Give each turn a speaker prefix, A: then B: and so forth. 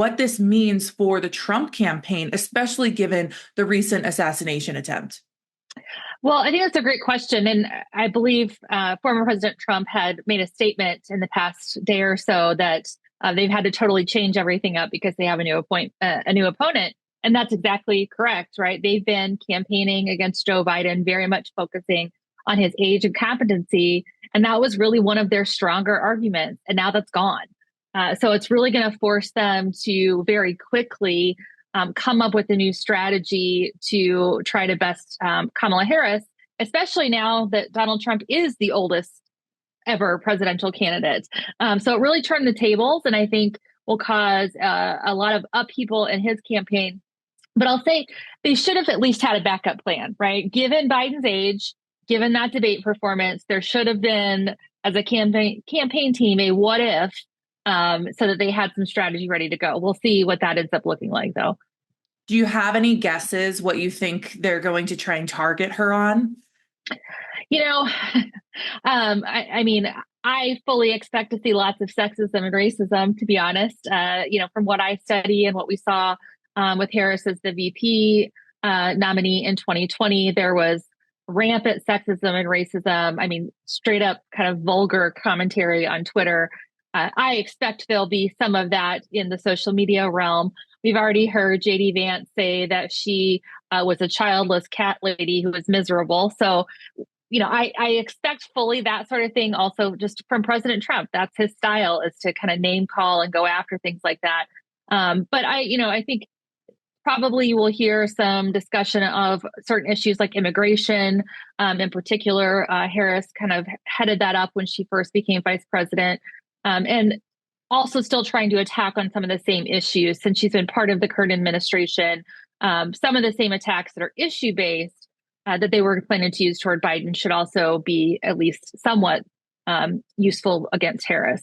A: what this means for the Trump campaign, especially given the recent assassination attempt?
B: Well, I think that's a great question. And I believe former President Trump had made a statement in the past day or so that they've had to totally change everything up because they have a new opponent. And that's exactly correct, right? They've been campaigning against Joe Biden, very much focusing on his age and competency. And that was really one of their stronger arguments. And now that's gone. So it's really going to force them to very quickly come up with a new strategy to try to best Kamala Harris, especially now that Donald Trump is the oldest ever presidential candidate. So it really turned the tables, and I think will cause a lot of upheaval in his campaign. But I'll say they should have at least had a backup plan, right? Given Biden's age, given that debate performance, there should have been, as a campaign team, a what if, so that they had some strategy ready to go. We'll see what that ends up looking like, though.
A: Do you have any guesses what you think they're going to try and target her on?
B: You know, I mean, I fully expect to see lots of sexism and racism, to be honest. From what I study and what we saw with Harris as the VP nominee in 2020, there was rampant sexism and racism. I mean, straight up kind of vulgar commentary on Twitter. I expect there'll be some of that in the social media realm. We've already heard JD Vance say that she was a childless cat lady who was miserable. So, I expect fully that sort of thing also just from President Trump. That's his style, is to kind of name call and go after things like that. But I think probably you will hear some discussion of certain issues like immigration. In particular, Harris kind of headed that up when she first became vice president. And also still trying to attack on some of the same issues since she's been part of the current administration. Some of the same attacks that are issue-based that they were planning to use toward Biden should also be at least somewhat useful against Harris.